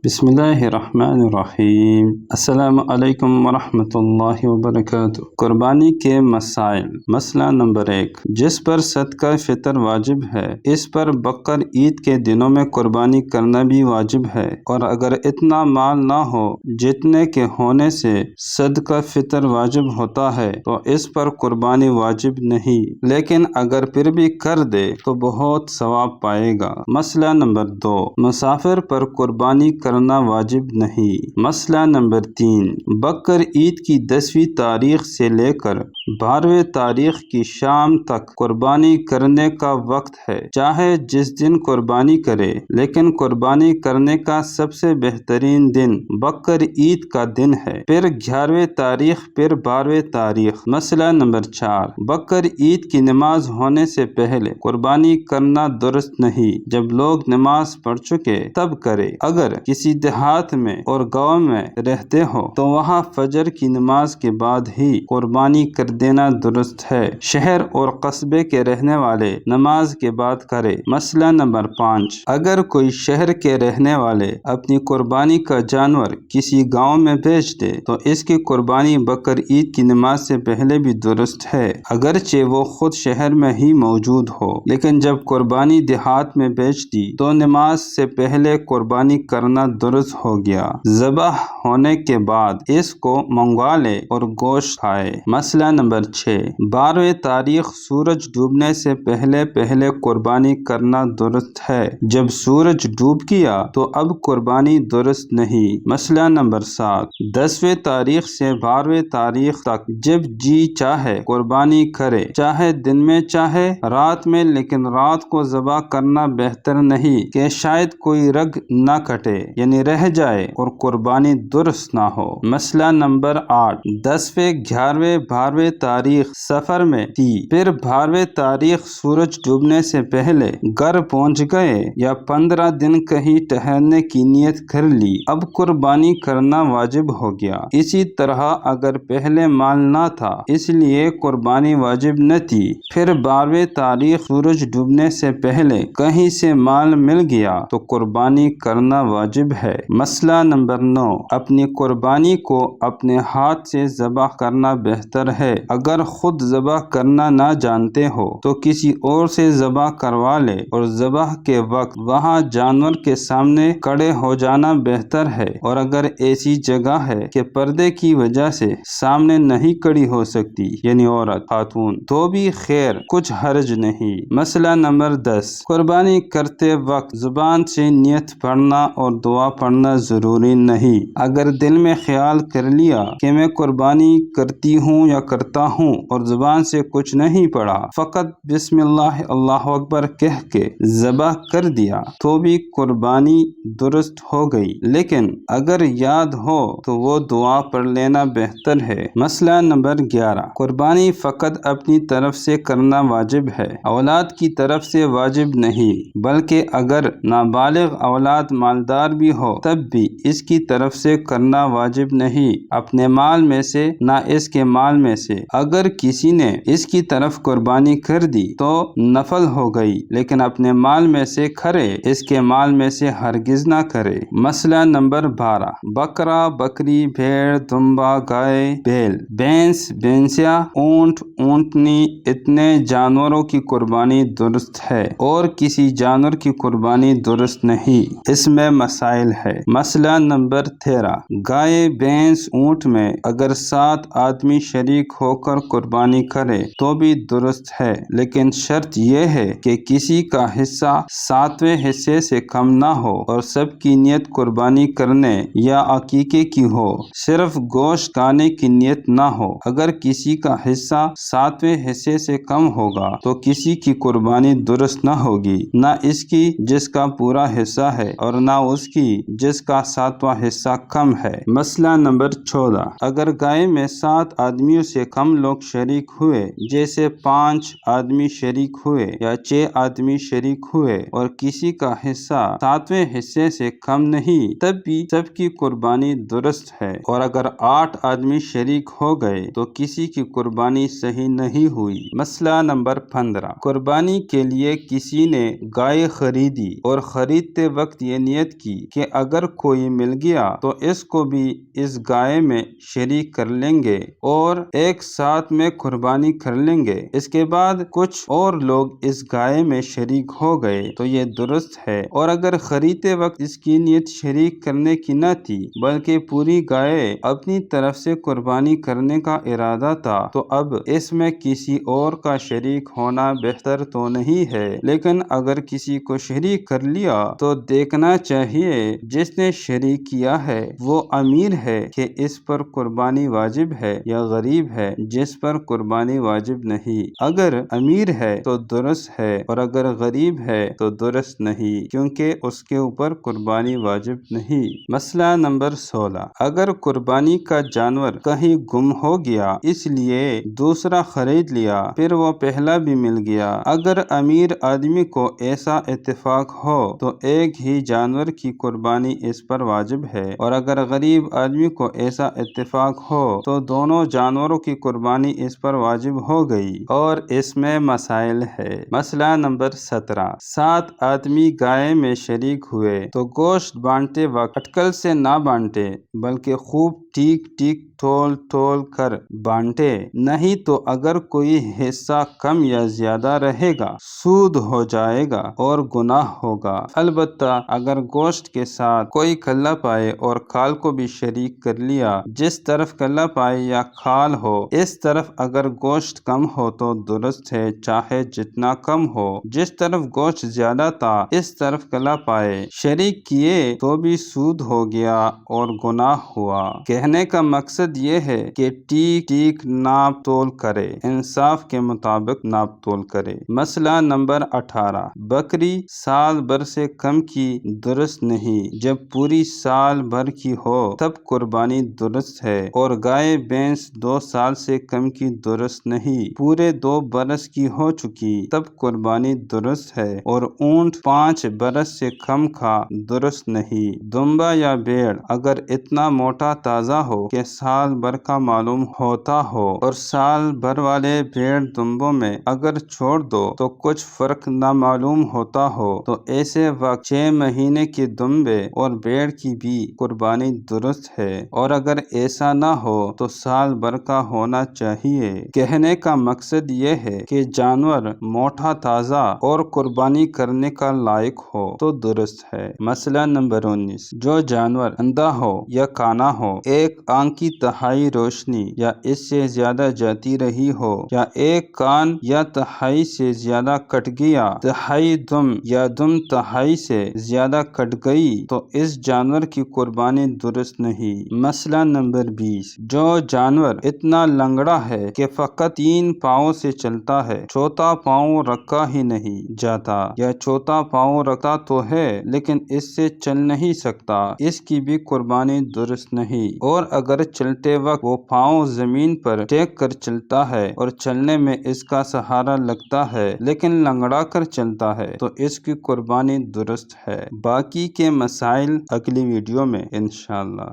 بسم اللہ الرحمن الرحیم۔ السلام علیکم ورحمۃ اللہ وبرکاتہ۔ قربانی کے مسائل۔ مسئلہ نمبر 1، جس پر صدقہ فطر واجب ہے اس پر بقر عید کے دنوں میں قربانی کرنا بھی واجب ہے، اور اگر اتنا مال نہ ہو جتنے کے ہونے سے صدقہ فطر واجب ہوتا ہے تو اس پر قربانی واجب نہیں، لیکن اگر پھر بھی کر دے تو بہت ثواب پائے گا۔ مسئلہ نمبر 2، مسافر پر قربانی کرنا واجب نہیں۔ مسئلہ نمبر 3، بقر عید کی 10ویں تاریخ سے لے کر 12ویں تاریخ کی شام تک قربانی کرنے کا وقت ہے، چاہے جس دن قربانی کرے، لیکن قربانی کرنے کا سب سے بہترین دن بقر عید کا دن ہے، پھر 11ویں تاریخ، پھر 12ویں تاریخ۔ مسئلہ نمبر 4، بقر عید کی نماز ہونے سے پہلے قربانی کرنا درست نہیں، جب لوگ نماز پڑھ چکے تب کرے۔ اگر کسی دیہات میں اور گاؤں میں رہتے ہو تو وہاں فجر کی نماز کے بعد ہی قربانی کر دینا درست ہے۔ شہر اور قصبے کے رہنے والے نماز کے بعد کرے۔ مسئلہ نمبر 5، اگر کوئی شہر کے رہنے والے اپنی قربانی کا جانور کسی گاؤں میں بیچ دے تو اس کی قربانی بقر عید کی نماز سے پہلے بھی درست ہے، اگرچہ وہ خود شہر میں ہی موجود ہو، لیکن جب قربانی دیہات میں بیچ دی تو نماز سے پہلے قربانی کرنا درست ہو گیا۔ ذبح ہونے کے بعد اس کو منگوا لے اور گوشت کھائے۔ مسئلہ نمبر 6، 12ویں تاریخ سورج ڈوبنے سے پہلے قربانی کرنا درست ہے، جب سورج ڈوب گیا تو اب قربانی درست نہیں۔ مسئلہ نمبر 7، 10ویں تاریخ سے 12ویں تاریخ تک جب جی چاہے قربانی کرے، چاہے دن میں چاہے رات میں، لیکن رات کو ذبح کرنا بہتر نہیں کہ شاید کوئی رگ نہ کٹے، یعنی رہ جائے اور قربانی درست نہ ہو۔ مسئلہ نمبر 8، 10ویں، 11ویں، 12ویں تاریخ سفر میں تھی، پھر 12ویں تاریخ سورج ڈوبنے سے پہلے گھر پہنچ گئے یا 15 دن کہیں ٹھہرنے کی نیت کر لی، اب قربانی کرنا واجب ہو گیا۔ اسی طرح اگر پہلے مال نہ تھا اس لیے قربانی واجب نہ تھی، پھر 12ویں تاریخ سورج ڈوبنے سے پہلے کہیں سے مال مل گیا تو قربانی کرنا واجب ہے۔ مسئلہ نمبر 9، اپنی قربانی کو اپنے ہاتھ سے ذبح کرنا بہتر ہے، اگر خود ذبح کرنا نہ جانتے ہو تو کسی اور سے ذبح کروا لے اور ذبح کے وقت وہاں جانور کے سامنے کھڑے ہو جانا بہتر ہے، اور اگر ایسی جگہ ہے کہ پردے کی وجہ سے سامنے نہیں کھڑی ہو سکتی، یعنی عورت، خاتون، تو بھی خیر، کچھ حرج نہیں۔ مسئلہ نمبر 10، قربانی کرتے وقت زبان سے نیت پڑھنا اور دعا پڑھنا ضروری نہیں۔ اگر دل میں خیال کر لیا کہ میں قربانی کرتی ہوں یا کرتا ہوں اور زبان سے کچھ نہیں پڑھا، فقط بسم اللہ اللہ اکبر کہہ کے ذبح کر دیا تو بھی قربانی درست ہو گئی، لیکن اگر یاد ہو تو وہ دعا پڑھ لینا بہتر ہے۔ مسئلہ نمبر 11، قربانی فقط اپنی طرف سے کرنا واجب ہے، اولاد کی طرف سے واجب نہیں، بلکہ اگر نابالغ اولاد مالدار بھی ہو تب بھی اس کی طرف سے کرنا واجب نہیں، اپنے مال میں سے نہ اس کے مال میں سے۔ اگر کسی نے اس کی طرف قربانی کر دی تو نفل ہو گئی، لیکن اپنے مال میں سے کرے، اس کے مال میں سے ہرگز نہ کرے۔ مسئلہ نمبر 12، بکرا، بکری، بھیڑ، دمبا، گائے، بیل، بھینس، بھینسیا، اونٹ، اونٹنی، اتنے جانوروں کی قربانی درست ہے اور کسی جانور کی قربانی درست نہیں۔ اس میں مسائل ہے۔ مسئلہ نمبر 13، گائے، بھینس، اونٹ میں اگر 7 آدمی شریک ہو کر قربانی کرے تو بھی درست ہے، لیکن شرط یہ ہے کہ کسی کا حصہ 7ویں حصے سے کم نہ ہو اور سب کی نیت قربانی کرنے یا عقیقے کی ہو، صرف گوشت کھانے کی نیت نہ ہو۔ اگر کسی کا حصہ 7ویں حصے سے کم ہوگا تو کسی کی قربانی درست نہ ہوگی، نہ اس کی جس کا پورا حصہ ہے اور نہ اس کی جس کا 7واں حصہ کم ہے۔ مسئلہ نمبر 14، اگر گائے میں 7 آدمیوں سے کم لوگ شریک ہوئے، جیسے 5 آدمی شریک ہوئے یا 6 آدمی شریک ہوئے اور کسی کا حصہ 7ویں حصے سے کم نہیں، تب بھی سب کی قربانی درست ہے، اور اگر 8 آدمی شریک ہو گئے تو کسی کی قربانی صحیح نہیں ہوئی۔ مسئلہ نمبر 15، قربانی کے لیے کسی نے گائے خریدی اور خریدتے وقت یہ نیت کی کہ اگر کوئی مل گیا تو اس کو بھی اس گائے میں شریک کر لیں گے اور ایک ساتھ میں قربانی کر لیں گے۔ اس کے بعد کچھ اور لوگ اس گائے میں شریک ہو گئے تو یہ درست ہے، اور اگر خریدتے وقت اس کی نیت شریک کرنے کی نہ تھی بلکہ پوری گائے اپنی طرف سے قربانی کرنے کا ارادہ تھا تو اب اس میں کسی اور کا شریک ہونا بہتر تو نہیں ہے، لیکن اگر کسی کو شریک کر لیا تو دیکھنا چاہیے جس نے شریک کیا ہے وہ امیر ہے کہ اس پر قربانی واجب ہے یا غریب ہے جس پر قربانی واجب نہیں۔ اگر امیر ہے تو درست ہے اور اگر غریب ہے تو درست نہیں، کیونکہ اس کے اوپر قربانی واجب نہیں۔ مسئلہ نمبر 16، اگر قربانی کا جانور کہیں گم ہو گیا اس لیے دوسرا خرید لیا پھر وہ پہلا بھی مل گیا۔ اگر امیر آدمی کو ایسا اتفاق ہو تو ایک ہی جانور کی قربانی اس پر واجب ہے، اور اگر غریب آدمی کو ایسا اتفاق ہو تو دونوں جانوروں کی قربانی اس پر واجب ہو گئی، اور اس میں مسائل ہے۔ مسئلہ نمبر 17، 7 آدمی گائے میں شریک ہوئے تو گوشت بانٹتے وقت اٹکل سے نہ بانٹے بلکہ خوب ٹھیک ٹھیک تول کر بانٹے، نہیں تو اگر کوئی حصہ کم یا زیادہ رہے گا سود ہو جائے گا اور گناہ ہوگا۔ البتہ اگر گوشت کے ساتھ کوئی کلا پائے اور کھال کو بھی شریک کر لیا، جس طرف کلا پائے یا کھال ہو اس طرف اگر گوشت کم ہو تو درست ہے چاہے جتنا کم ہو، جس طرف گوشت زیادہ تھا اس طرف کلا پائے شریک کیے تو بھی سود ہو گیا اور گناہ ہوا۔ کہنے کا مقصد یہ ہے کہ ٹھیک ٹھیک ناپ تول کرے، انصاف کے مطابق ناپ تول کرے۔ مسئلہ نمبر 18، بکری سال بھر سے کم کی درست نہیں، جب پوری سال بھر کی ہو تب قربانی درست ہے، اور گائے بھینس 2 سال سے کم کی درست نہیں، پورے 2 برس کی ہو چکی تب قربانی درست ہے، اور اونٹ 5 برس سے کم کا درست نہیں۔ دمبا یا بھیڑ اگر اتنا موٹا تازہ ہو کہ سال بھر کا معلوم ہوتا ہو اور سال بھر والے بھیڑ دمبوں میں اگر چھوڑ دو تو کچھ فرق نہ معلوم ہوتا ہو تو ایسے وقت 6 مہینے کے دمبے اور بھیڑ کی بھی قربانی درست ہے، اور اگر ایسا نہ ہو تو سال بھر کا ہونا چاہیے۔ کہنے کا مقصد یہ ہے کہ جانور موٹا تازہ اور قربانی کرنے کا لائق ہو تو درست ہے۔ مسئلہ نمبر 19، جو جانور اندھا ہو یا کانا ہو، ایک آنکھ کی تہائی روشنی یا اس سے زیادہ جاتی رہی ہو، یا ایک کان یا تہائی سے زیادہ کٹ گیا، تہائی دم یا دم تہائی سے زیادہ کٹ گئی تو اس جانور کی قربانی درست نہیں۔ مسئلہ نمبر 20، جو جانور اتنا لنگڑا ہے کہ فقط 3 پاؤں سے چلتا ہے، چوتھا پاؤں رکھا ہی نہیں جاتا، یا چوتھا پاؤں رکھتا تو ہے لیکن اس سے چل نہیں سکتا، اس کی بھی قربانی درست نہیں، اور اگر چلتے وقت وہ پاؤں زمین پر ٹیک کر چلتا ہے اور چلنے میں اس کا سہارا لگتا ہے لیکن لنگڑا کر چلتا ہے تو اس کی قربانی درست ہے۔ باقی کے مسائل اگلی ویڈیو میں انشاءاللہ۔